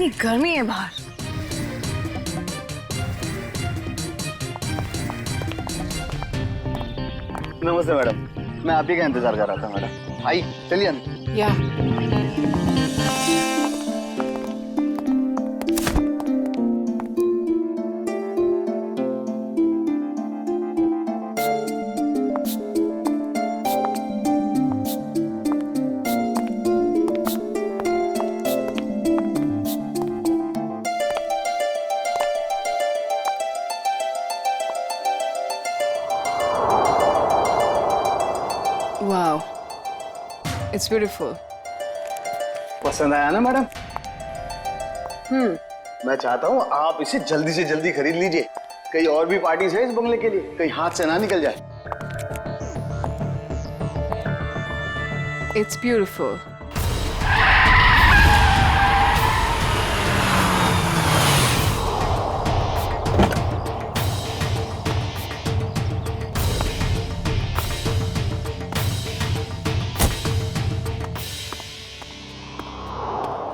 कितनी गर्मी है बाहर। नमस्ते मैडम, मैं आप ही का इंतजार कर रहा था मैडम। आई चलिए अंदर। या वाओ, इट्स ब्यूटीफुल। पसंद आया ना मैडम? मैं चाहता हूँ आप इसे जल्दी से जल्दी खरीद लीजिए। कई और भी पार्टीज है इस बंगले के लिए, कहीं हाथ से ना निकल जाए। It's beautiful.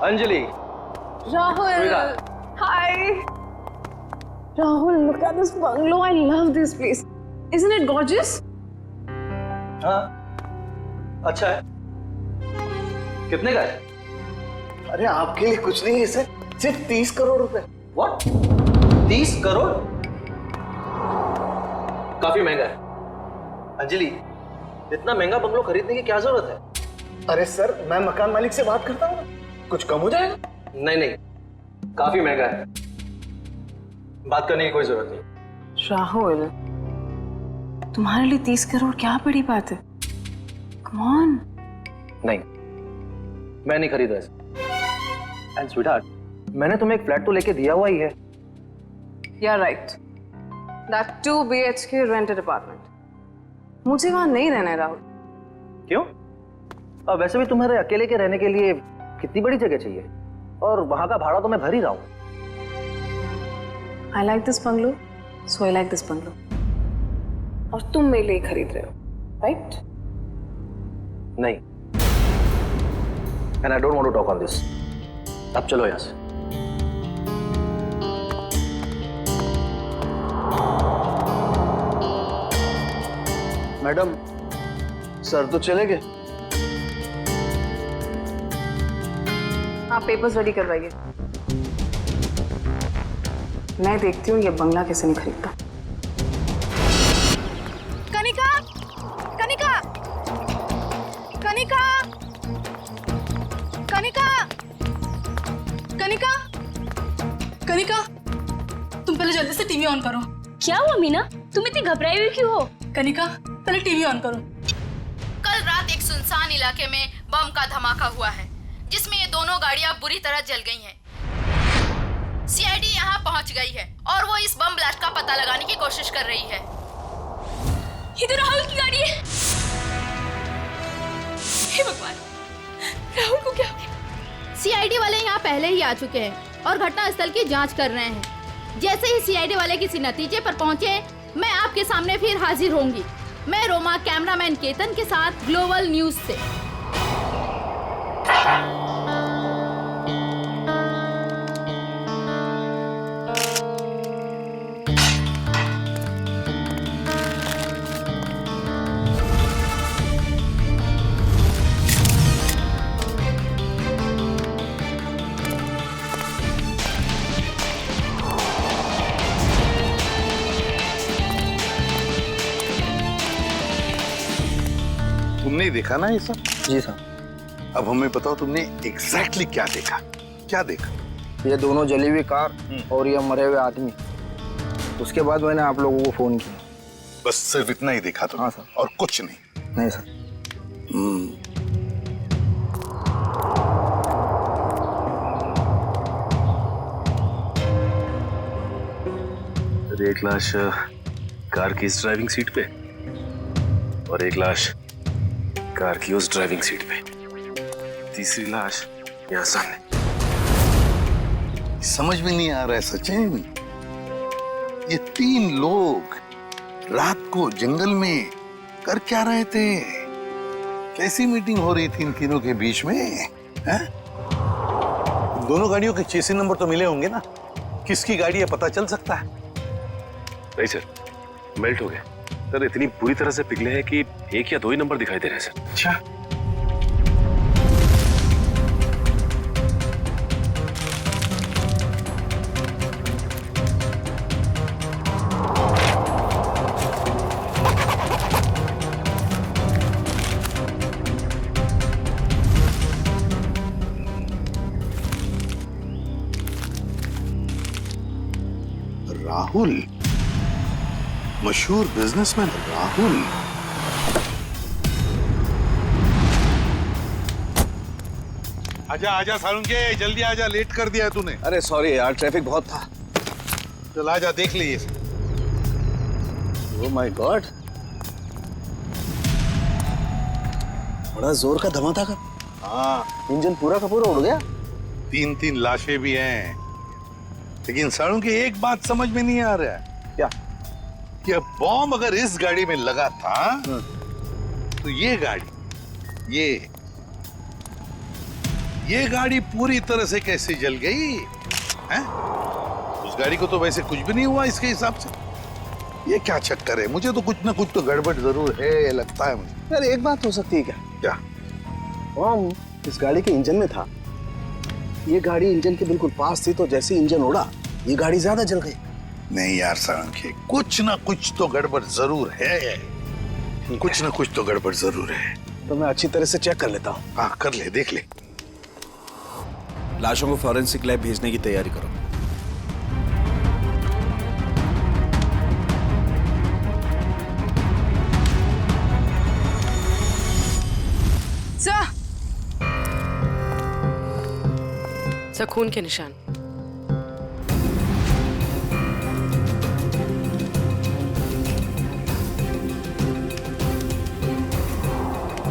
Anjali, Rahul, hi. Rahul, look at this bungalow. I love this place. Isn't it gorgeous? हाँ, अच्छा है। कितने का है? अरे आपके लिए कुछ नहीं है सर, सिर्फ 30 करोड़ रुपए। What? 30 करोड़? काफी महंगा है। अंजलि, इतना महंगा बंगलो खरीदने की क्या जरूरत है? अरे सर, मैं मकान मालिक से बात करता हूँ, कुछ कम हो जाएगा। नहीं नहीं, काफी महंगा है, बात करने की कोई जरूरत नहीं। राहुल, तुम्हारे लिए 30 करोड़ क्या बड़ी बात है? Come on. नहीं, मैं नहीं खरीद रहा। एंड स्वीटहार्ट, मैंने तुम्हें एक फ्लैट तो लेके दिया हुआ ही है। You're right. That 2 BHK rented apartment. मुझे वहां नहीं रहना है राहुल। क्यों? अब वैसे भी तुम्हारे अकेले के रहने के लिए कितनी बड़ी जगह चाहिए, और वहां का भाड़ा तो मैं भर ही रहा हूं। I like this bungalow, so I like this bungalow. और तुम मेरे लिए खरीद रहे हो, right? नहीं, and I don't want to talk on this. अब चलो यहां से। मैडम, सर तो चले गए। आप पेपर्स रेडी करवाइए, मैं देखती हूँ ये बंगला कैसे नहीं खरीदता। कनिका, कनिका, कनिका, कनिका, कनिका, कनिका, तुम पहले जल्दी से टीवी ऑन करो। क्या हुआ मीना, तुम इतनी घबराई हुई क्यों हो? कनिका, पहले टीवी ऑन करो। कल रात एक सुनसान इलाके में बम का धमाका हुआ है, जिसमें ये दोनों गाड़ियां बुरी तरह जल गई हैं। सीआईडी यहां पहुंच गई है और वो इस बम ब्लास्ट का पता लगाने की कोशिश कर रही है। ये तो राहुल की गाड़ी है। हे भगवान, राहुल को क्या हो गया? सीआईडी वाले यहां पहले ही आ चुके हैं और घटनास्थल की जांच कर रहे हैं। जैसे ही सीआईडी वाले किसी नतीजे पर पहुंचे, मैं आपके सामने फिर हाजिर होंगी। मैं रोमा, कैमरामैन केतन के साथ ग्लोबल न्यूज से। तुमने ही देखा ना ये सब? जी सर। अब हमें बताओ तुमने एग्जैक्टली क्या देखा? क्या देखा? ये दोनों जली हुई कार और ये मरे हुए आदमी। उसके बाद मैंने आप लोगों को फोन किया। बस सिर्फ इतना ही देखा तुमने? हाँ सर। और कुछ नहीं? नहीं सर। एक लाश कार की इस ड्राइविंग सीट पे और एक लाश कार की उस ड्राइविंग सीट पे, तीसरी लाश यहाँ सामने। समझ में नहीं आ रहा है सचिन, ये 3 लोग रात को जंगल में कर क्या रहे थे? कैसी मीटिंग हो रही थी इन तीनों के बीच में? दोनों गाड़ियों के चेसी नंबर तो मिले होंगे ना? किसकी गाड़ी है पता चल सकता है? नहीं सर, मेल्ट हो गए सर, इतनी बुरी तरह से पिघले हैं कि एक या दो ही नंबर दिखाई दे रहे हैं सर। अच्छा, राहुल, मशहूर बिजनेसमैन राहुल। आजा आजा सारुंगे, जल्दी आजा, लेट कर दिया है तूने। अरे सॉरी यार, ट्रैफिक बहुत था। चल आजा, देख लिए। ओह माय गॉड, बड़ा जोर का धमाका था। हाँ, इंजन पूरा का पूरा उड़ गया। 3-3 लाशें भी हैं, लेकिन सारुंगे एक बात समझ में नहीं आ रहा है। क्या? कि अब बॉम्ब अगर इस गाड़ी में लगा था तो ये गाड़ी पूरी तरह से कैसे जल गई हैं? उस गाड़ी को तो वैसे कुछ भी नहीं हुआ इसके हिसाब से। ये क्या चक्कर है? मुझे तो कुछ ना कुछ तो गड़बड़ जरूर है, लगता है मुझे। यार एक बात हो सकती है क्या? क्या? बॉम्ब इस गाड़ी के इंजन में था। ये गाड़ी इंजन के बिल्कुल पास थी, तो जैसे इंजन उड़ा ये गाड़ी ज्यादा जल गई। नहीं यार सारंगी, कुछ ना कुछ तो गड़बड़ जरूर है। कुछ ना कुछ तो गड़बड़ जरूर है। तो मैं अच्छी तरह से चेक कर लेता हूँ। हाँ कर ले, देख ले। लाशों को फॉरेंसिक लैब भेजने की तैयारी करो। सर, खून के निशान।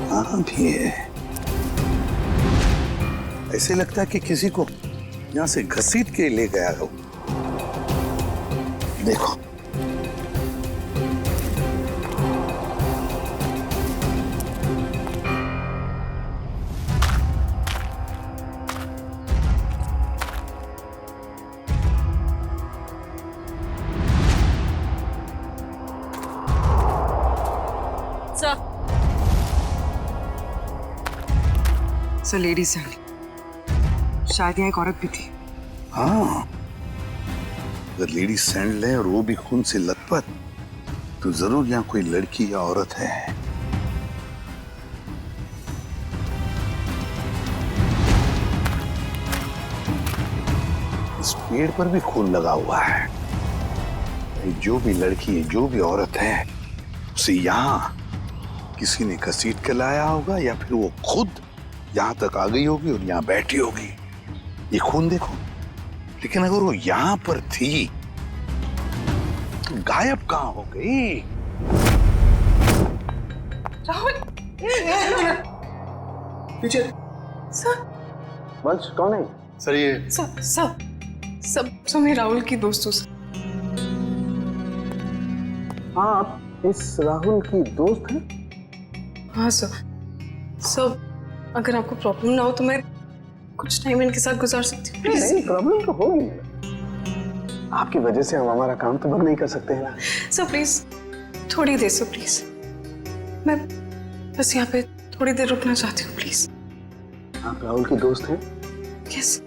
हाँ भी है। ऐसे लगता है कि किसी को यहाँ से घसीट के ले गया हो। देखो, सर लेडीज सैंडल, शायद यहाँ एक औरत भी थी। हाँ, अगर लेडी सैंडल है और वो भी खून से लथपथ, तो जरूर यहाँ कोई लड़की या औरत है। इस पेड़ पर भी खून लगा हुआ है। जो भी लड़की है, जो भी औरत है, उसे यहाँ किसी ने घसीट के लाया होगा, या फिर वो खुद यहाँ तक आ गई होगी और यहाँ बैठी होगी। ये खून देखो, लेकिन अगर वो यहाँ पर थी तो गायब कहाँ हो गई? राहुल, पीछे। सर। वंश कौन है? सर ये सब मैं राहुल की दोस्त हूँ सर। हाँ, आप इस राहुल की दोस्त हैं? हाँ सर। सब अगर आपको प्रॉब्लम ना हो तो मैं कुछ टाइम इनके साथ गुजार सकती हूँ। नहीं, प्रॉब्लम तो होगी। आपकी वजह से हम हमारा काम तो बंद नहीं कर सकते हैं ना। सर प्लीज थोड़ी देर सर, प्लीज मैं बस यहाँ पे थोड़ी देर रुकना चाहती हूँ, प्लीज। आप राहुल की दोस्त हैं? यस।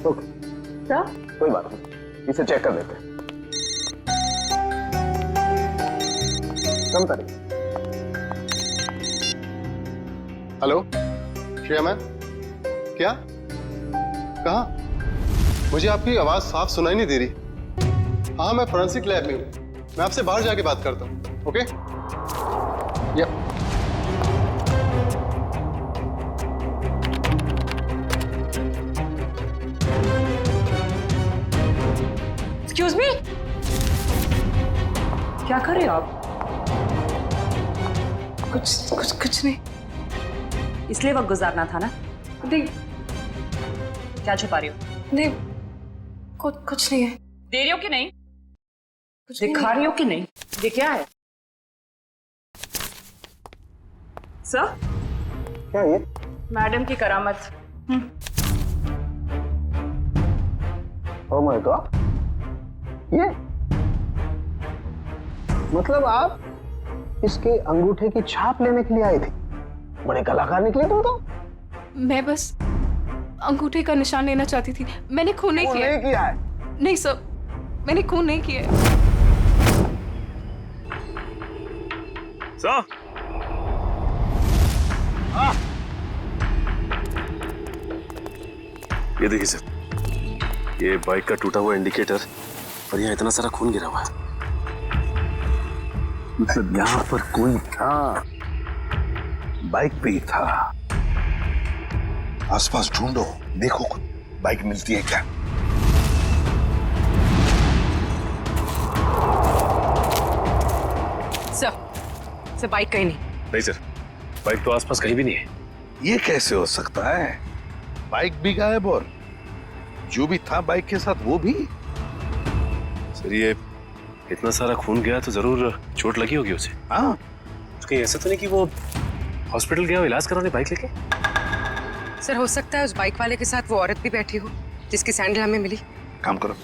ओके, क्या? कोई बात नहीं, इसे चेक कर लेते हैं। हेलो श्रेया मैम, क्या? कहाँ? मुझे आपकी आवाज साफ सुनाई नहीं दे रही। हाँ, मैं फोरेंसिक लैब में हूँ। मैं आपसे बाहर जाके बात करता हूँ। ओके? यप। एक्सक्यूज मी, क्या कर रहे हो आप? कुछ नहीं। इसलिए वक्त गुजारना था ना? नहीं। क्या छुपा रही हो? नहीं, कुछ नहीं है। दे रही हो कि नहीं? कुछ दिखा रही हो कि नहीं? ये क्या है? सर, क्या ये? मैडम की करामत। ओ माय गॉड, ये मतलब आप इसके अंगूठे की छाप लेने के लिए आए थे? बड़े कलाकार निकले तुम तो। मैं बस अंगूठे का निशान लेना चाहती थी, मैंने खून नहीं किया। नहीं किया है? नहीं सर, मैंने खून नहीं किया है। सर, ये देखिए सर, ये बाइक का टूटा हुआ इंडिकेटर और यहाँ इतना सारा खून गिरा हुआ है। मतलब यहाँ पर कोई था, बाइक पे ही था। आसपास ढूंढो, देखो कुछ बाइक मिलती है क्या? सर बाइक कहीं नहीं। नहीं सर, बाइक तो आसपास कहीं भी नहीं है। ये कैसे हो सकता है? बाइक भी गायब और जो भी था बाइक के साथ वो भी। सर ये इतना सारा खून गया तो जरूर चोट लगी होगी उसे। हाँ, कहीं ऐसा तो नहीं कि वो हॉस्पिटल गया हो इलाज कराने बाइक लेके? सर हो सकता है उस बाइक वाले के साथ वो औरत भी बैठी हो जिसकी सैंडल हमें मिली। काम करो,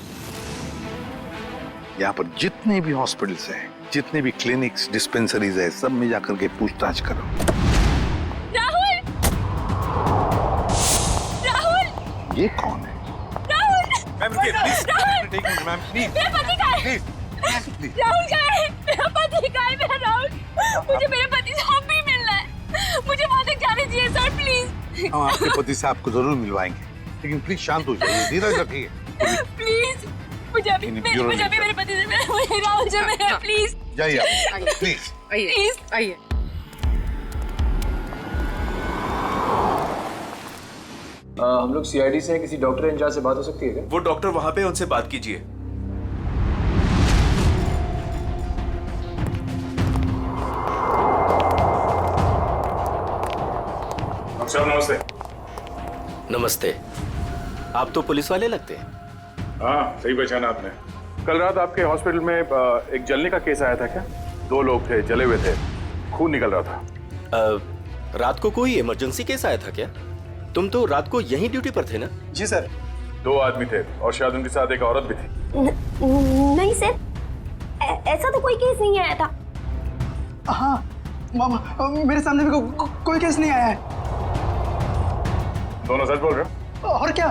यहाँ पर जितने भी हॉस्पिटल्स हैं, जितने भी क्लिनिक्स, डिस्पेंसरीज है, सब में जाकर के पूछताछ करो। राहुल! राहुल! ये कौन है? राहुल! मैम रुकिए, प्लीज। राहुल! Ma'am please. मेरा पति कहाँ है? राहुल कहाँ है? मेरा पति कहाँ है? मेरा राहुल, मुझे मेरे पति से अब भी मिलना है। मुझे वहाँ तक जाने दीजिए सर, प्लीज। हम आपके पति से आपको जरूर मिलवाएंगे, लेकिन प्लीज शांत हो जाइए, धीरज रखिए। प्लीज मुझे अभी मेरे पति से मिलना है। राहुल से मिलना, प्लीज। जाइए आप, प्लीज। प्लीज आइए। हम लोग सीआईडी से हैं, किसी डॉक्टर इंचार्ज से बात हो सकती है क्या? वो डॉक्टर वहां पे, उनसे बात कीजिए। सर नमस्ते। नमस्ते, आप तो पुलिस वाले लगते हैं। हाँ सही पहचाना आपने। कल रात आपके हॉस्पिटल में एक जलने का केस आया था क्या? 2 लोग थे, जले हुए थे, खून निकल रहा था। रात को कोई इमरजेंसी केस आया था क्या? तुम तो रात को यहीं ड्यूटी पर थे ना? जी सर। 2 आदमी थे और शायद उनके साथ एक औरत भी थी। नहीं सर, ऐसा तो कोई केस नहीं आया था। हाँ मामा, मेरे सामने भी कोई केस नहीं आया है। दोनों सच बोल रहे हो? और क्या,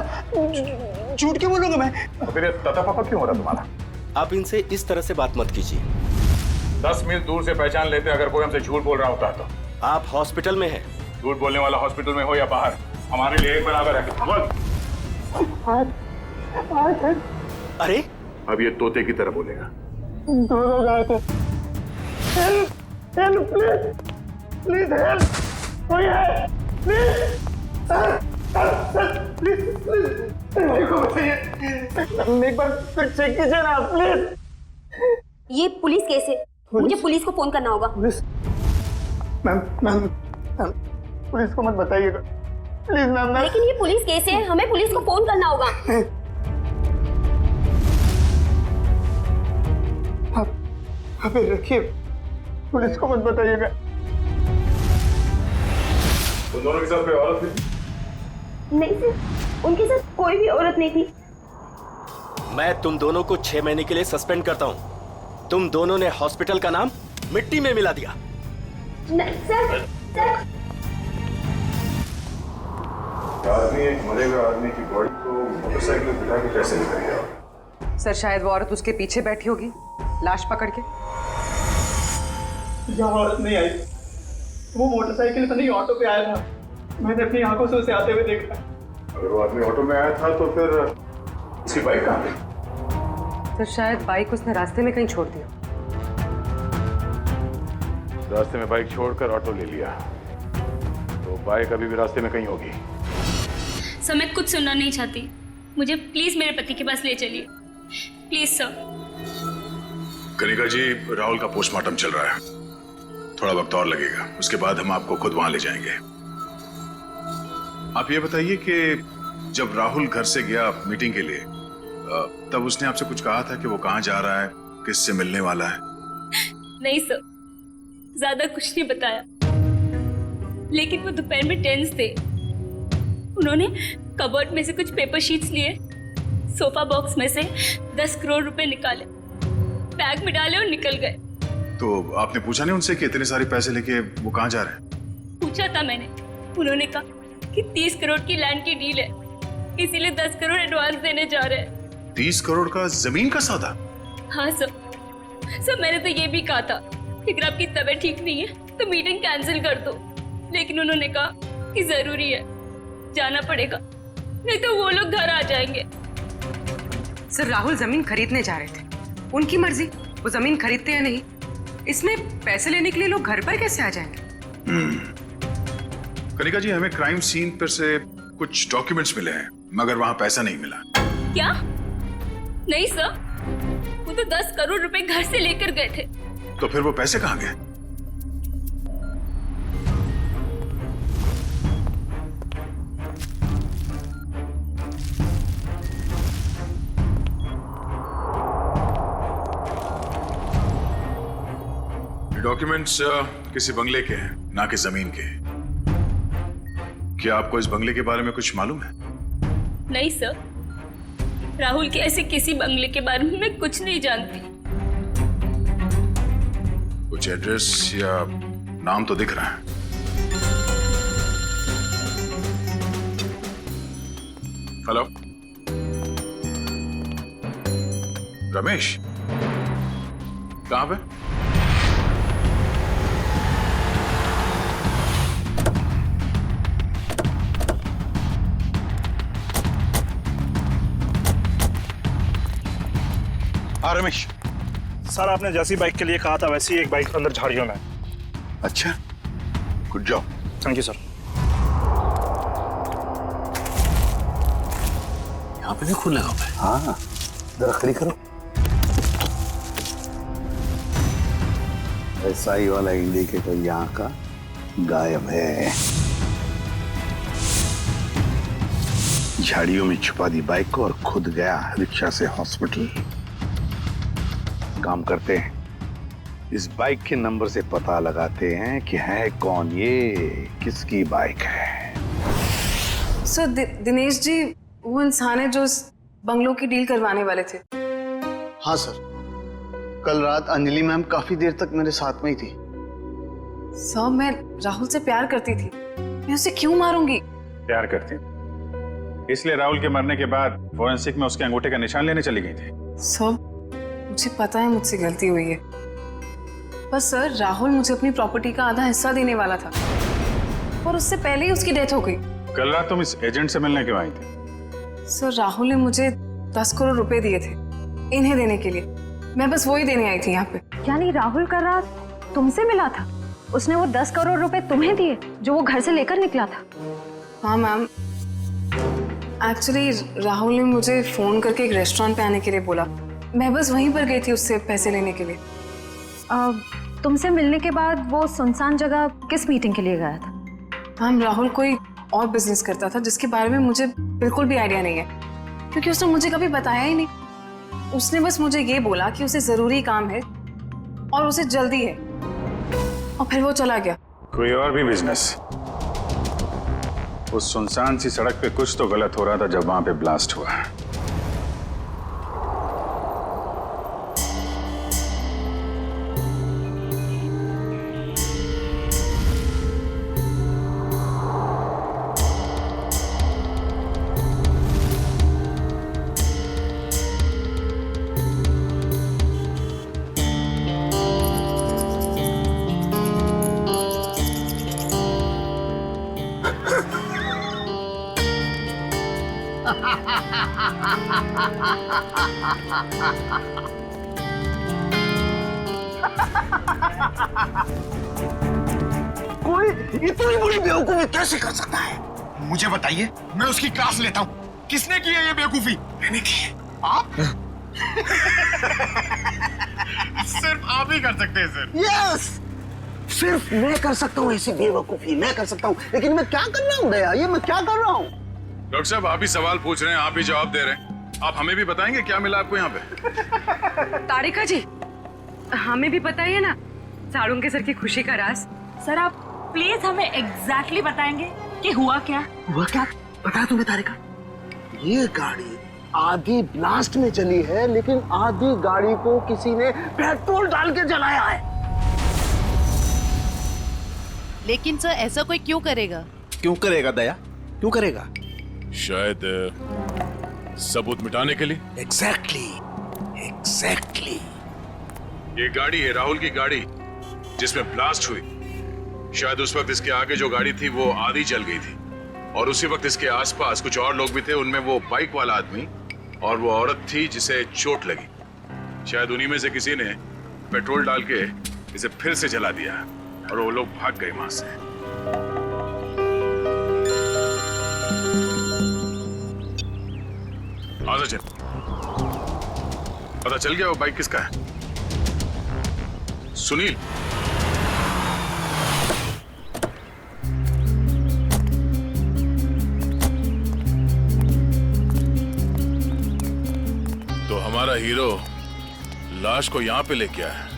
झूठ क्यों बोलूंगा मैं? तो फिर ये तता पापा क्यों हो रहा तुम्हारा? आप इनसे इस तरह से बात मत कीजिए। 10 मील दूर से पहचान लेते अगर कोई हमसे झूठ बोल रहा होता है तो। आप हॉस्पिटल में हैं। झूठ बोलने वाला हॉस्पिटल में हो या बाहर, हमारे लिए एक बराबर है। बोल। अरे अब ये तोते की तरह बोलेगा। 2 लोग आए थे। हेल्प प्लीज, प्लीज हेल्प, कोई है? प्लीज एक बार फिर चेक कीजिए ना प्लीज। ये पुलिस केस है, मुझे पुलिस को फोन करना होगा। पुलिस? मैम पुलिस को मत बताइएगा प्लीज मैम। लेकिन ये पुलिस केस है, हमें पुलिस को फोन करना होगा। आप रखिए, पुलिस को मत बताइएगा। उन दोनों के साथ कोई औरत थी? नहीं सर, उनके साथ कोई भी औरत नहीं थी। मैं तुम दोनों को 6 महीने के लिए सस्पेंड करता हूँ। तुम दोनों ने हॉस्पिटल का नाम मिट्टी में मिला दिया। नहीं सर, आदमी एक मरे हुए आदमी की बॉडी को मोटरसाइकिल में बिठा के कैसे लेकर गया? सर शायद वो औरत उसके पीछे बैठी होगी लाश पकड़ के। जब औरत नहीं आई, वो मोटरसाइकिल पर नहीं ऑटो पे आया था। मैंने अपनी आंखों से उसे आते हुए देखा। अगर वो आदमी ऑटो में आया था तो फिर उसकी बाइक कहाँ गई? तो शायद बाइक उसने रास्ते में कहीं छोड़ दिया। रास्ते में बाइक छोड़कर ऑटो ले लिया, तो बाइक अभी भी रास्ते में कहीं होगी। सर मैं कुछ सुनना नहीं चाहती, मुझे प्लीज मेरे पति के पास ले चलिए, प्लीज सर। कनिका जी, राहुल का पोस्टमार्टम चल रहा है, थोड़ा वक्त और लगेगा, उसके बाद हम आपको खुद वहां ले जाएंगे। आप ये बताइए कि जब राहुल घर से गया मीटिंग के लिए, तब उसने आपसे कुछ कहा था कि वो कहाँ जा रहा है, किससे मिलने वाला है? नहीं सर, ज्यादा कुछ नहीं बताया, लेकिन वो दोपहर में टेंस थे। उन्होंने कबर्ड में से कुछ पेपर शीट्स लिए, सोफा बॉक्स में से 10 करोड़ रुपए निकाले, बैग में डाले और निकल गए। तो आपने पूछा नहीं उनसे कि इतने सारे पैसे लेके वो कहाँ जा रहे हैं? पूछा था मैंने, उन्होंने कहा कि 30 करोड़ की लैंड की डील है, इसीलिए 10 करोड़ एडवांस देने जा रहे हैं। 30 करोड़ का जमीन का सौदा? हाँ सर, मैंने तो ये भी कहा था कि अगर आपकी तबीयत ठीक नहीं है तो मीटिंग कैंसिल कर दो, लेकिन उन्होंने कहा कि जरूरी है, जाना पड़ेगा, नहीं तो वो लोग घर आ जाएंगे। सर राहुल जमीन खरीदने जा रहे थे, उनकी मर्जी, वो जमीन खरीदते या नहीं। इसमें पैसे लेने के लिए लोग घर पर कैसे आ जाएंगे? कनिका जी, हमें क्राइम सीन पर से कुछ डॉक्यूमेंट्स मिले हैं, मगर वहां पैसा नहीं मिला। क्या? नहीं सर, वो तो 10 करोड़ रुपए घर से लेकर गए थे। तो फिर वो पैसे कहाँ गए? डॉक्यूमेंट्स किसी बंगले के हैं, ना कि जमीन के। क्या आपको इस बंगले के बारे में कुछ मालूम है? नहीं सर, राहुल के ऐसे किसी बंगले के बारे में मैं कुछ नहीं जानती। कुछ एड्रेस या नाम तो दिख रहा है। हेलो, रमेश, कहां पे? हाँ रमेश। सर आपने जैसी बाइक के लिए कहा था वैसी एक बाइक अंदर झाड़ियों में। अच्छा, good job. Thank you sir. यहाँ पे भी खून लगा हुआ है। हाँ, जरा खड़ी करो। एसआई वाला इंडिकेटर यहाँ का गायब है। झाड़ियों में छुपा दी बाइक को और खुद गया रिक्शा से हॉस्पिटल। काम करते हैं, इस बाइक के नंबर से पता लगाते हैं कि है कौन ये, किसकी बाइक है। सर दिनेश जी वो इंसान है जो इस बंगलों की डील करवाने वाले थे। हाँ सर, कल रात अंजलि मैम काफी देर तक मेरे साथ में ही थी। सर मैं राहुल से प्यार करती थी, मैं उसे क्यों मारूंगी? प्यार करती, इसलिए राहुल के मरने के बाद फोरेंसिक में उसके अंगूठे का निशान लेने चली गई थी। सर मुझे पता है मुझसे गलती हुई है, बस सर राहुल मुझे अपनी प्रॉपर्टी का आधा हिस्सा देने वाला था और उससे पहले ही उसकी डेथ हो गई। कल रात तुम इस एजेंट से मिलने क्यों आई थी? सर राहुल ने मुझे 10 करोड़ रुपए दिए थे इन्हें देने के लिए, मैं बस वही देने आई थी यहाँ पे। यानी राहुल का रात तुमसे मिला था? उसने वो 10 करोड़ रुपए तुम्हें दिए जो वो घर से लेकर निकला था? हाँ मैम, एक्चुअली राहुल ने मुझे फोन करके एक रेस्टोरेंट पे आने के लिए बोला, मैं बस वहीं पर गई थी उससे पैसे लेने के लिए। तुमसे मिलने के बाद वो सुनसान जगह किस मीटिंग के लिए गया था? मैम राहुल कोई और बिजनेस करता था जिसके बारे में मुझे बिल्कुल भी आइडिया नहीं है, क्योंकि उसने मुझे कभी बताया ही नहीं। उसने बस मुझे ये बोला कि उसे जरूरी काम है और उसे जल्दी है, और फिर वो चला गया। कोई और भी बिजनेस? उस सुनसान सी सड़क पे कुछ तो गलत हो रहा था जब वहां पे ब्लास्ट हुआ। कोई इतनी बड़ी बेवकूफी कैसे कर सकता है? मुझे बताइए, मैं उसकी क्लास लेता हूँ। किसने की है ये बेवकूफी? मैंने की है। आप? सिर्फ आप ही कर सकते हैं सर। यस, सिर्फ मैं कर सकता हूँ ऐसी बेवकूफी, मैं कर सकता हूँ। लेकिन मैं क्या कर रहा हूँ दया, ये मैं क्या कर रहा हूँ? डॉक्टर साहब, आप ही सवाल पूछ रहे हैं, आप ही जवाब दे रहे हैं। आप हमें भी बताएंगे क्या मिला आपको यहाँ पे? तारिका जी, हमें भी पता है ना साड़ू के सर की खुशी का राज। सर आप प्लीज हमें एग्जैक्टली बताएंगे कि हुआ क्या? हुआ क्या? बताया तुम्हें तारिका? ये गाड़ी आधी ब्लास्ट में जली है, लेकिन आधी गाड़ी को किसी ने पेट्रोल डाल के जलाया है। लेकिन सर ऐसा कोई क्यों करेगा? क्यों करेगा दया, क्यों करेगा? शायद सबूत मिटाने के लिए। एग्जैक्टली। ये गाड़ी है राहुल की गाड़ी जिसमें ब्लास्ट हुई। शायद उस वक्त इसके आगे जो गाड़ी थी वो आधी जल गई थी, और उसी वक्त इसके आसपास कुछ और लोग भी थे, उनमें वो बाइक वाला आदमी और वो औरत थी जिसे चोट लगी। शायद उन्हीं में से किसी ने पेट्रोल डाल के इसे फिर से जला दिया और वो लोग भाग गए वहां से। आजा चल, पता चल गया वो बाइक किसका है? सुनील। तो हमारा हीरो लाश को यहां पे लेके आया है।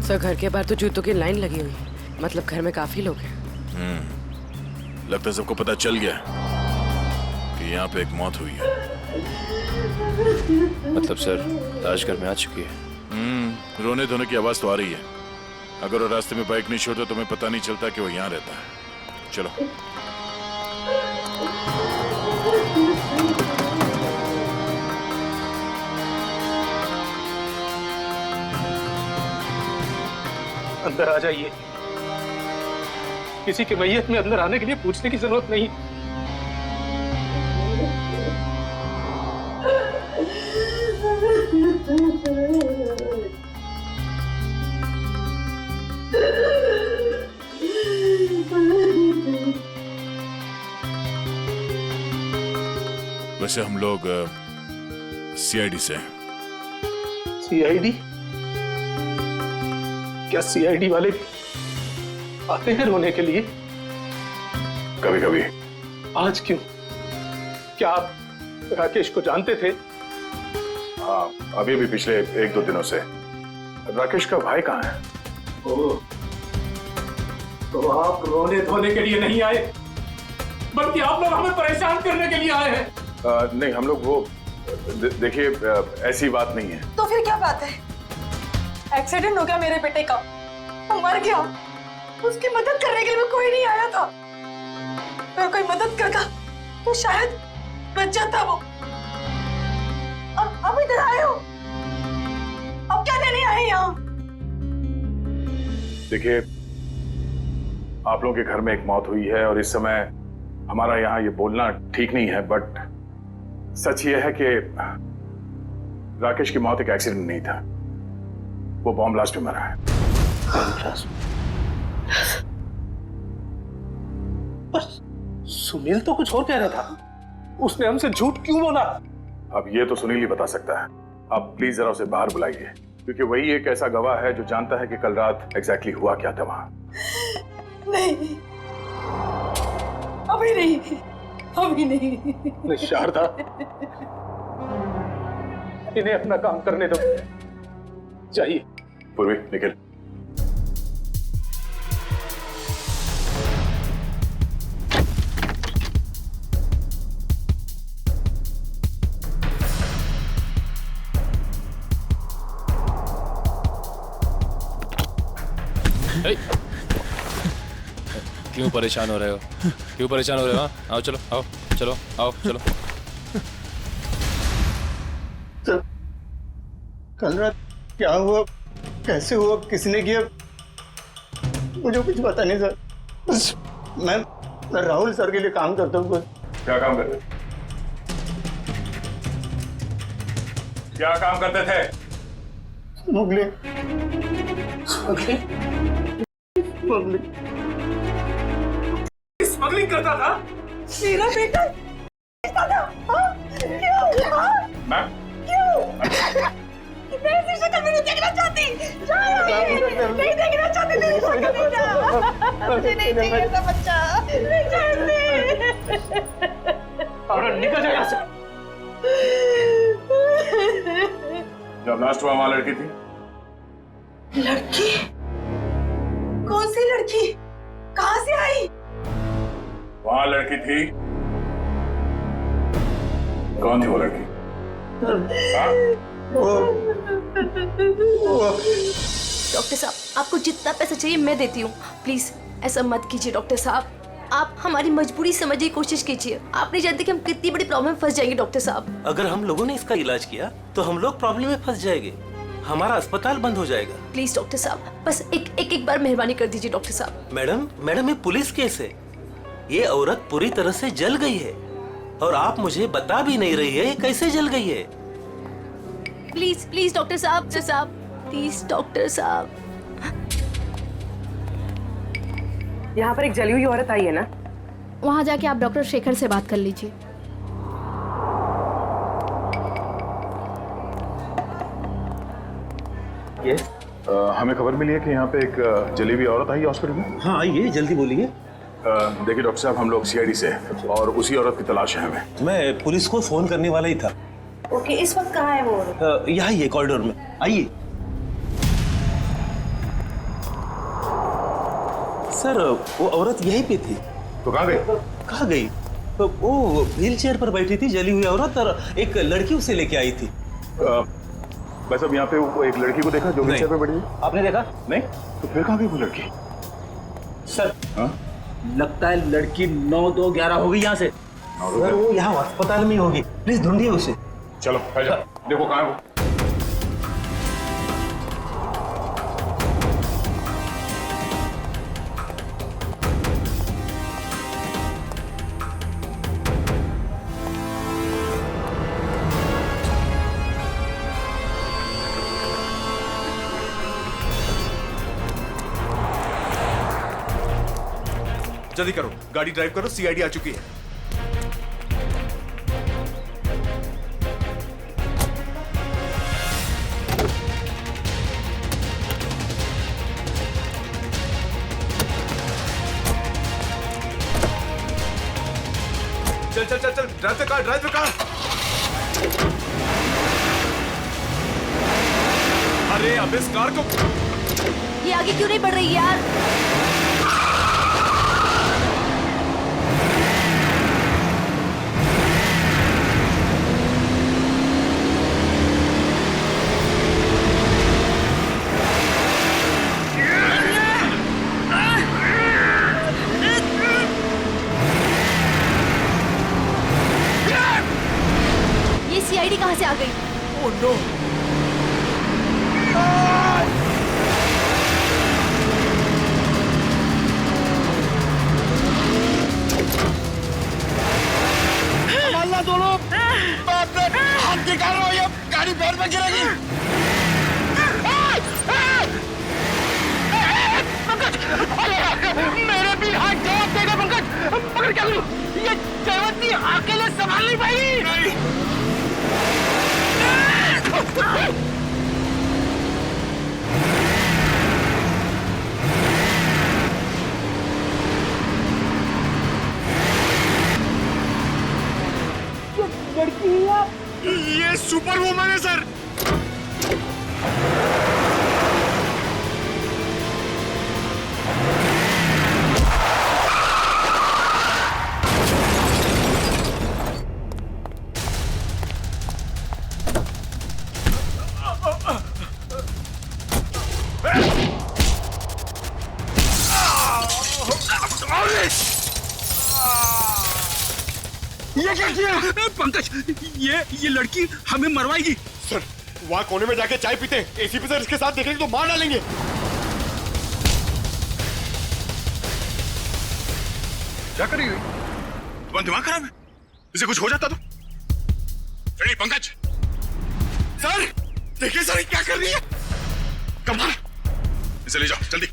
सर घर के बाहर तो जूतों की लाइन लगी हुई है, मतलब घर में काफी लोग हैं। लगता है सबको पता चल गया कि यहाँ पे एक मौत हुई है। मतलब सर लाश घर में आ चुकी है। रोने धोने की आवाज तो आ रही है। अगर वो रास्ते में बाइक नहीं छोड़ता तो हमें पता नहीं चलता कि वो यहाँ रहता है। चलो। अंदर आ जाइए। किसी की मैयत में अंदर आने के लिए पूछने की जरूरत नहीं। वैसे हम लोग सीआईडी से हैं। सीआईडी? क्या सीआईडी वाले आते हैं रोने के लिए? कभी कभी। आज क्यों? क्या आप राकेश को जानते थे? हाँ, अभी भी पिछले 1-2 दिनों से। राकेश का भाई कहाँ है? ओह, तो आप रोने धोने के लिए नहीं आए, बल्कि आप लोग हमें परेशान करने के लिए आए हैं। नहीं, हम लोग वो देखिए ऐसी बात नहीं है। तो फिर क्या बात है? एक्सीडेंट हो गया मेरे बेटे का, वो मर गया, उसकी मदद करने के लिए कोई नहीं आया था। अगर कोई मदद करता तो शायद बच जाता वो। अब इधर आए हो, अब क्या लेने आए यहाँ? देखिए, आप लोगों के घर में एक मौत हुई है और इस समय हमारा यहाँ ये बोलना ठीक नहीं है, बट सच ये है कि राकेश की मौत एक एक्सीडेंट नहीं था, वो बॉम्ब ब्लास्ट में मरा है। पर सुनील तो कुछ और कह रहा था, उसने हमसे झूठ क्यों बोला? अब ये तो सुनील ही बता सकता है। आप प्लीज जरा उसे बाहर बुलाइए, क्योंकि वही एक ऐसा गवाह है जो जानता है कि कल रात एग्जैक्टली हुआ क्या था वहां। नहीं, अभी नहीं। शारदा, इन्हें अपना काम करने दो। जाइए। पूर्वी, निकल। क्यों परेशान हो रहे हो? क्यों परेशान हो रहे हो? आओ चलो, आओ चलो, आओ चलो। सर, कल रात क्या हुआ, कैसे हुआ, किसने किया, मुझे कुछ पता नहीं सर। बस मैं राहुल सर के लिए काम करता हूँ। क्या काम करते? क्या काम करते थे? स्मगलिंग। स्मगलिंग करता था? मेरा बेटा मैम, मैं ऐसी शक्ल में नहीं देखना चाहती। नहीं देखना चाहती तेरी शक्ल बेटा। मुझे नहीं चाहिए ऐसा बच्चा। नहीं चाहती। और निकल जा यहाँ से। जब लास्ट हुआ वहां लड़की थी? लड़की? कौन सी लड़की? कहाँ से आई? वहां लड़की थी कौन थी वो लड़की? डॉक्टर साहब, आपको जितना पैसा चाहिए मैं देती हूँ। प्लीज ऐसा मत कीजिए डॉक्टर साहब, आप हमारी मजबूरी समझने की कोशिश कीजिए। आप नहीं जानते कि हम कितनी बड़ी प्रॉब्लम में फंस जाएंगे डॉक्टर साहब। अगर हम लोगों ने इसका इलाज किया तो हम लोग प्रॉब्लम में फंस जाएंगे, हमारा अस्पताल बंद हो जाएगा। प्लीज डॉक्टर साहब, बस एक बार मेहरबानी कर दीजिए डॉक्टर साहब। मैडम ये पुलिस केस है, ये औरत पूरी तरह से जल गई है और आप मुझे बता भी नहीं रही है ये कैसे जल गई है। प्लीज डॉक्टर साहब, प्लीज डॉक्टर साहब। यहाँ पर एक जली हुई औरत आई है ना? वहाँ जाके आप डॉक्टर शेखर से बात कर लीजिए। हमें खबर मिली है कि यहाँ पे एक जली हुई औरत आई हॉस्पिटल में। हाँ आइए, जल्दी बोलिए। देखिए डॉक्टर साहब, हम लोग सीआईडी से हैं और उसी औरत की तलाश है हमें। मैं पुलिस को फोन करने वाला ही था। ओके, इस वक्त कहाँ है वो? यहाँ ही है कॉरिडोर में, आइए। सर वो औरत यहीं पे थी। तो कहाँ गई? कहाँ गई? वो व्हील चेयर पर बैठी थी जली हुई औरत, और एक लड़की उसे लेके आई थी। बस अब यहाँ पे वो एक लड़की को देखा जो व्हील चेयर पे बैठी थी। आपने देखा? नहीं। तो फिर कहाँ गई वो लड़की? सर लगता है लड़की 9-2-11 होगी यहाँ से। सर वो यहाँ अस्पताल में होगी, प्लीज ढूंढिए उसे। चलो देखो कहाँ है वो। जल्दी करो, गाड़ी ड्राइव करो, सीआईडी आ चुकी है। चल चल चल चल, drive the car, drive the car. अरे अब इस कार को, ये आगे क्यों नहीं बढ़ रही यार? ये सीआईडी कहाँ से आ गई? Oh no. संभालना दोनों, हाथ निकाल रहा हूँ, ये गाड़ी पैर में गिरेगी। मेरे भी हाथ जवाब देगा पंकज। पकड़ क्या करूँ? ये जयवंती अकेले संभाल नहीं पाएगी। ये सुपर वुमन है सर। ये क्या किया पंकज? ये लड़की हमें मरवाएगी सर। वहाँ कोने में जाके चाय पीते हैं, एसीपी सर इसके साथ देखेंगे तो मार डालेंगे। क्या करी हुई? तुम्हारा दिमाग खराब है? इसे कुछ हो जाता तो? रेडी पंकज? सर देखिए सर क्या कर रही है। कमाल, इसे ले जाओ जल्दी।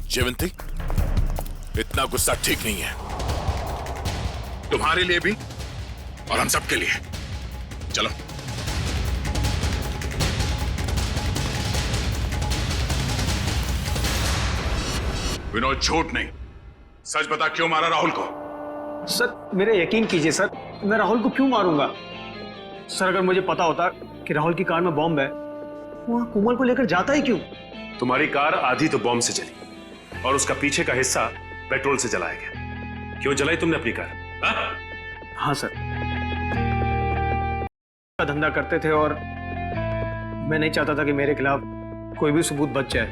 जयवंती, इतना गुस्सा ठीक नहीं है, तुम्हारे लिए भी और हम सबके लिए। चलो। विनोद, झूठ नहीं, सच बता, क्यों मारा राहुल को? सर मेरे यकीन कीजिए सर, मैं राहुल को क्यों मारूंगा? सर अगर मुझे पता होता कि राहुल की कार में बॉम्ब है, वहां कोमल को लेकर जाता ही क्यों? तुम्हारी कार आधी तो बॉम्ब से जली और उसका पीछे का हिस्सा पेट्रोल से जलाया गया। क्यों जलाई तुमने अपनी कार? हाँ सर, का धंधा करते थे और मैं नहीं चाहता था कि मेरे खिलाफ कोई भी सबूत बच जाए,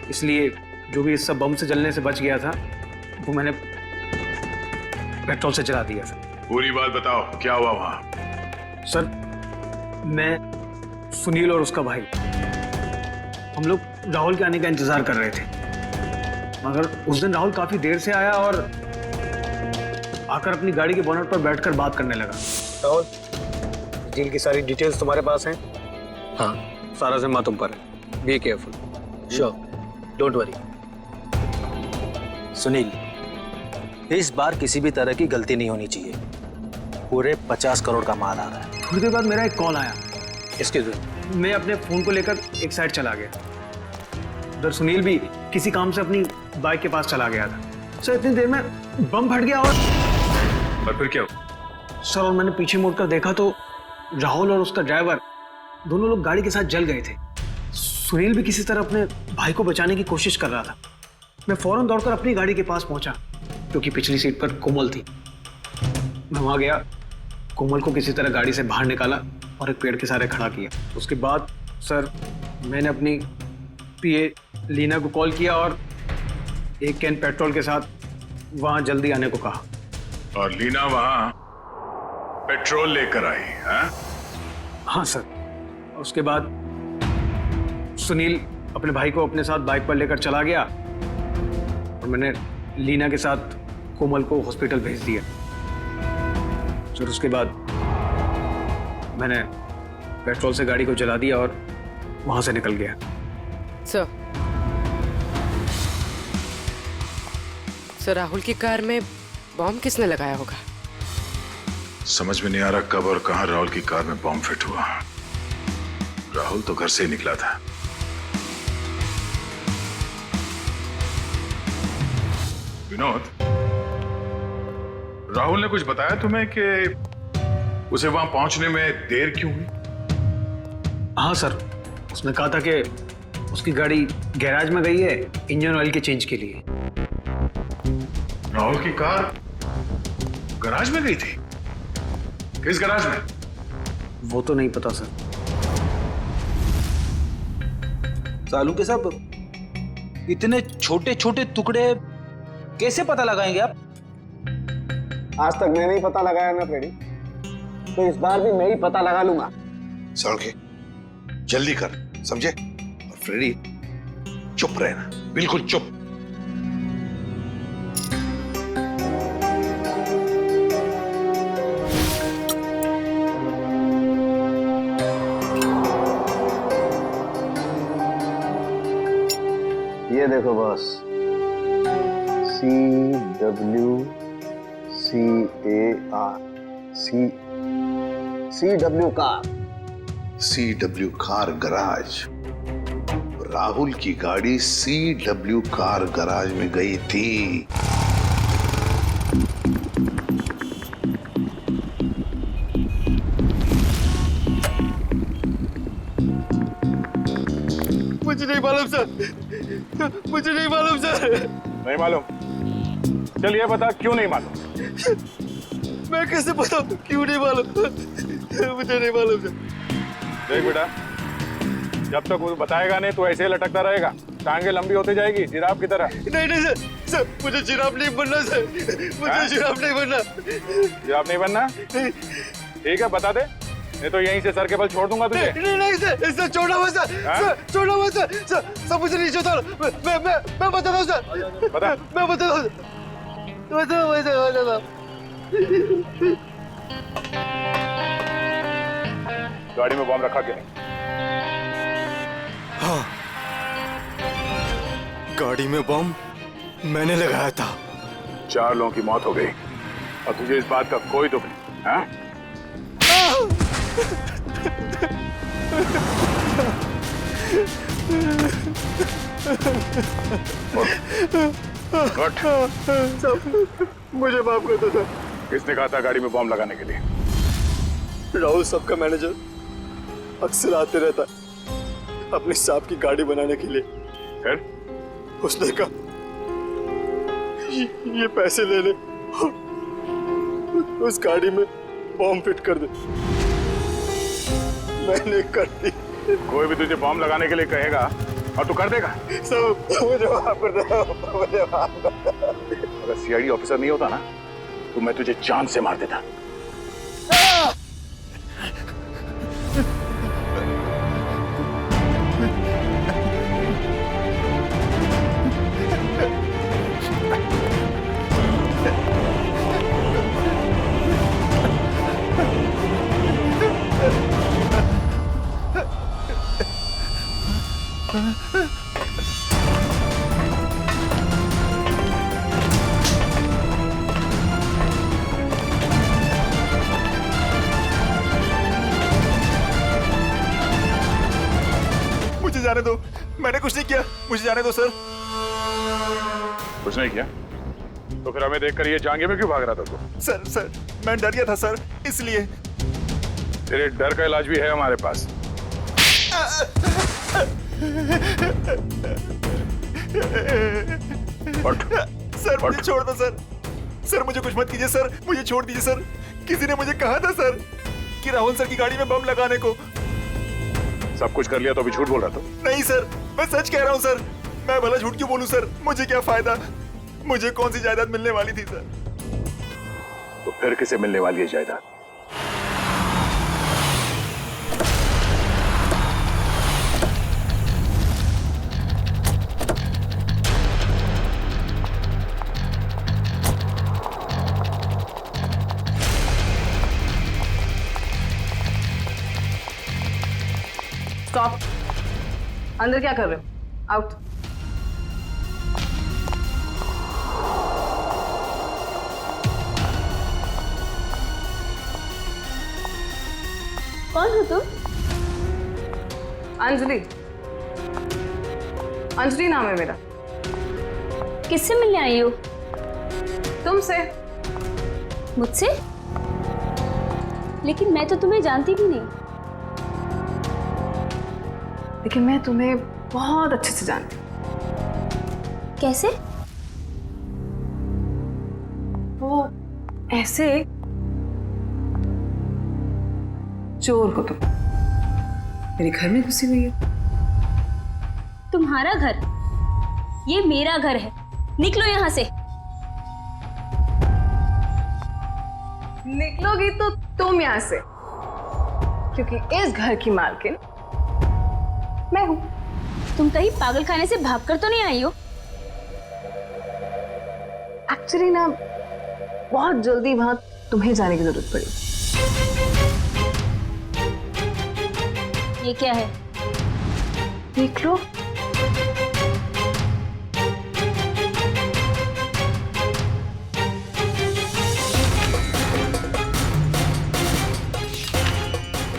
इसलिए जो भी इस सब बम से जलने से बच गया था वो मैंने पेट्रोल से जला दिया सर। पूरी बात बताओ, क्या हुआ वहां? सर, मैं, सुनील और उसका भाई, हम लोग राहुल के आने का इंतजार कर रहे थे, मगर उस दिन राहुल काफी देर से आया और आकर अपनी गाड़ी के बोनट पर बैठकर बात करने लगा। राहुल, डील की सारी डिटेल्स तुम्हारे पास हैं? हाँ, सारा जिम्मा तुम पर है। Be careful. Sure, don't worry. Sunil, इस बार किसी भी तरह की गलती नहीं होनी चाहिए। पूरे 50 करोड़ का माल आ रहा है। थोड़ी देर बाद मेरा एक कॉल आया। इसके मैं अपने फोन को लेकर एक साइड चला गया। उधर सुनील भी किसी काम से अपनी बाइक के पास चला गया था। सर, इतनी देर में बम फट गया और फिर क्या? सर, और मैंने पीछे मुड़कर देखा तो राहुल और उसका ड्राइवर दोनों लोग गाड़ी के साथ जल गए थे। सुनील भी किसी तरह अपने भाई को बचाने की कोशिश कर रहा था। मैं फौरन दौड़कर अपनी गाड़ी के पास पहुंचा, क्योंकि पिछली सीट पर कोमल थी। मैं वहां गया, कोमल को किसी तरह गाड़ी से बाहर निकाला और एक पेड़ के सहारे खड़ा किया। उसके बाद सर, मैंने अपनी पीए लीना को कॉल किया और एक कैन पेट्रोल के साथ वहां जल्दी आने को कहा। और लीना वहां पेट्रोल लेकर आई? हाँ सर। उसके बाद सुनील अपने भाई को अपने साथ बाइक पर लेकर चला गया और मैंने लीना के साथ कोमल को हॉस्पिटल भेज दिया। फिर उसके बाद मैंने पेट्रोल से गाड़ी को जला दिया और वहां से निकल गया। सर, राहुल की कार में बॉम्ब किसने लगाया होगा? समझ में नहीं आ रहा कब और कहां राहुल की कार में बॉम्ब फिट हुआ। राहुल तो घर से ही निकला था। विनोद, राहुल ने कुछ बताया तुम्हें कि उसे वहां पहुंचने में देर क्यों हुई? हाँ सर, उसने कहा था कि उसकी गाड़ी गैराज में गई है इंजन ऑयल के चेंज के लिए। राहुल की कार गैराज में गई थी? किस गैराज में? वो तो नहीं पता सर। सालू के साहब, इतने छोटे छोटे टुकड़े कैसे पता लगाएंगे आप? आज तक मैं नहीं पता लगाया ना फ्रेडी, तो इस बार भी मैं ही पता लगा लूंगा। सड़के जल्दी कर, समझे? और फ्रेडी, चुप रहना, बिल्कुल चुप। ये देखो boss, CWCAR car. CW car garage. Rahul की गाड़ी CW कार गराज में गई थी। मुझे नहीं मालूम सर, मुझे नहीं मालूम सर। नहीं मालूम? चलिए बता, क्यों नहीं मालूम? मैं कैसे बताऊं क्यों नहीं मालूम? मुझे नहीं मालूम सर। देख बेटा, जब तक वो बताएगा नहीं तो ऐसे ही लटकता रहेगा, टांगे लंबी होती जाएगी जिराफ की तरह। नहीं नहीं सर, सर मुझे जिराफ नहीं बनना सर, मुझे जिराफ नहीं बनना। जिराफ नहीं बनना? ठीक है, बता दे, नहीं तो यहीं से सर के बल छोड़ दूंगा तुझे। नहीं नहीं सर, सर छोड़ो मत सर, सर छोड़ो मत सर, सर मुझे नहीं छोड़ो। मैं बताता हूँ सर, बता। मैं बताता हूँ, बताता। गाड़ी में बम रखा कि नहीं? हाँ, गाड़ी में बम मैंने लगाया था। 4 लोगों की मौत हो गई और तुझे इस बात का कोई दुख नहीं, हाँ? मुझे माफ कर दो सर। किसने कहा था गाड़ी में बम लगाने के लिए? राहुल सबका मैनेजर अक्सर आते रहता है अपने सांप की गाड़ी बनाने के लिए। फिर उसने कहा ये पैसे ले ले, उस गाड़ी में बॉम्ब फिट कर दे। मैंने कर दी। कोई भी तुझे बॉम्ब लगाने के लिए कहेगा और तू कर देगा। सब मुझे माफ कर दे, मुझे माफ कर दे। अगर सीआईडी ऑफिसर नहीं होता ना तो मैं तुझे जान से मार देता। मुझे जाने दो, मैंने कुछ नहीं किया, मुझे जाने दो सर। कुछ नहीं किया तो फिर हमें देखकर ये जांघे में क्यों भाग रहा था तू? सर मैं डर गया था सर, इसलिए। तेरे डर का इलाज भी है हमारे पास। सर मुझे छोड़ दो सर, सर मुझे कुछ मत कीजिए सर, मुझे छोड़ दीजिए सर। किसी ने मुझे कहा था सर कि राहुल सर की गाड़ी में बम लगाने को। सब कुछ कर लिया तो अभी झूठ बोल रहा था? नहीं सर, मैं सच कह रहा हूँ सर। मैं भला झूठ क्यों बोलूं सर, मुझे क्या फायदा, मुझे कौन सी जायदाद मिलने वाली थी सर। तो फिर किसे मिलने वाली है जायदाद? स्टॉप। अंदर क्या कर रहे हो? आउट। कौन हो तुम? अंजलि। अंजलि नाम है मेरा। किससे मिलने आई हो? तुमसे। मुझसे? लेकिन मैं तो तुम्हें जानती भी नहीं। लेकिन मैं तुम्हें बहुत अच्छे से जानती हूँ। कैसे? वो ऐसे, चोर हो तुम, मेरे घर में घुसी हुई है। तुम्हारा घर? ये मेरा घर है, निकलो यहाँ से। निकलोगी तो तुम यहाँ से, क्योंकि इस घर की मालकिन मैं हूं। तुम कहीं पागलखाने से भागकर तो नहीं आई हो? एक्चुअली ना, बहुत जल्दी वहां तुम्हें जाने की जरूरत पड़ी। ये क्या है? देख लो।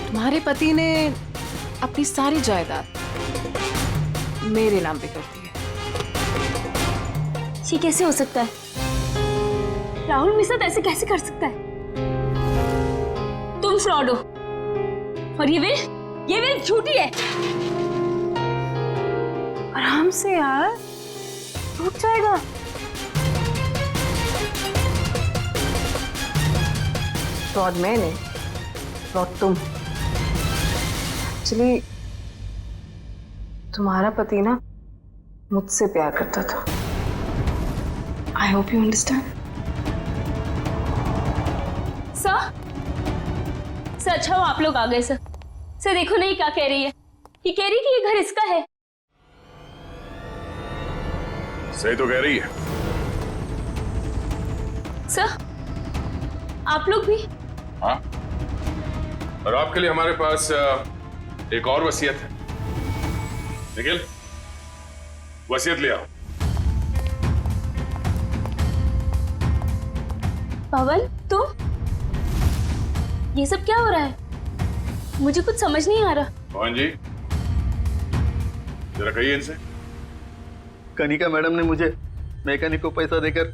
तुम्हारे पति ने अपनी सारी जायदाद मेरे नाम पे कर दी है। ये कैसे हो सकता है? राहुल मेरे साथ ऐसे कैसे कर सकता है? तुम फ्रॉड हो और ये विल झूठी है। आराम से यार, टूट जाएगा। फ्रॉड मैं नहीं, फ्रॉड तुम। एक्चुअली तुम्हारा पति ना मुझसे प्यार करता था। I hope you understand. Sir अच्छा हो आप लोग आ गए। सर देखो नहीं क्या कह रही है। ये कह रही कि ये घर इसका है। सही तो कह रही है। सर आप लोग भी? हाँ, और आपके लिए हमारे पास एक और वसीयत है। निखिल, वसीयत ले आओ। पवन तुम? ये सब क्या हो रहा है? मुझे कुछ समझ नहीं आ रहा। पवन जी, जरा कहिए इनसे। कनिका मैडम ने मुझे मैकेनिक को पैसा देकर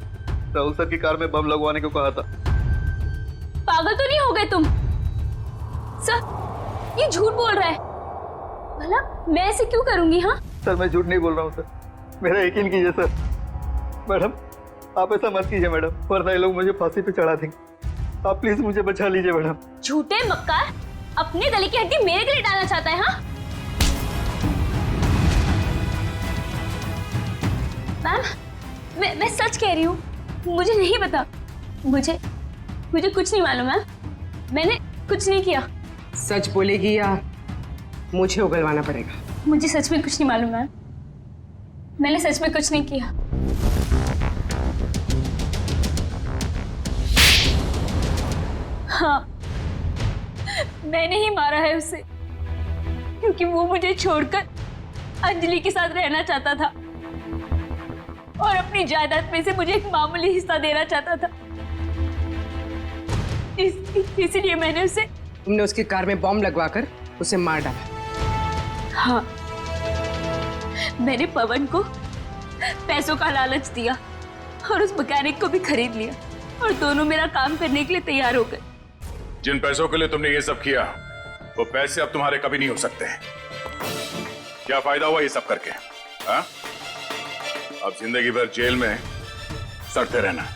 राहुल सर की कार में बम लगवाने को कहा था। पागल तो नहीं हो गए तुम? सर ये झूठ बोल रहा है। भला मैं ऐसे क्यों करूंगी? हाँ सर मैं झूठ नहीं बोल रहा हूँ सर, मेरा यकीन कीजिए सर। मैडम आप ऐसा मत कीजिए मैडम, वरना ये लोग मुझे फांसी पे चढ़ा देंगे। आप प्लीज मुझे बचा लीजिए मैडम। झूठे मक्कार, अपने गले की हड्डी मेरे गले डालना चाहता है? हाँ मैम, मैं सच कह रही हूँ, मुझे नहीं पता। मुझे कुछ नहीं मालूम मैम, मैंने कुछ नहीं किया। सच बोलेगी या मुझे उगलवाना पड़ेगा? मुझे सच में कुछ नहीं मालूम मैम, मैंने सच में कुछ नहीं किया। हाँ, मैंने ही मारा है उसे, क्योंकि वो मुझे छोड़कर अंजलि के साथ रहना चाहता था और अपनी जायदाद में से मुझे एक मामूली हिस्सा देना चाहता था। इसलिए मैंने उसे। तुमने उसकी कार में बॉम्ब लगवाकर उसे मार डाला? हाँ, मैंने पवन को पैसों का लालच दिया और उस मैकेनिक को भी खरीद लिया और दोनों मेरा काम करने के लिए तैयार हो गए। जिन पैसों के लिए तुमने ये सब किया, वो पैसे अब तुम्हारे कभी नहीं हो सकते। क्या फायदा हुआ ये सब करके? हाँ? अब जिंदगी भर जेल में सड़ते रहना।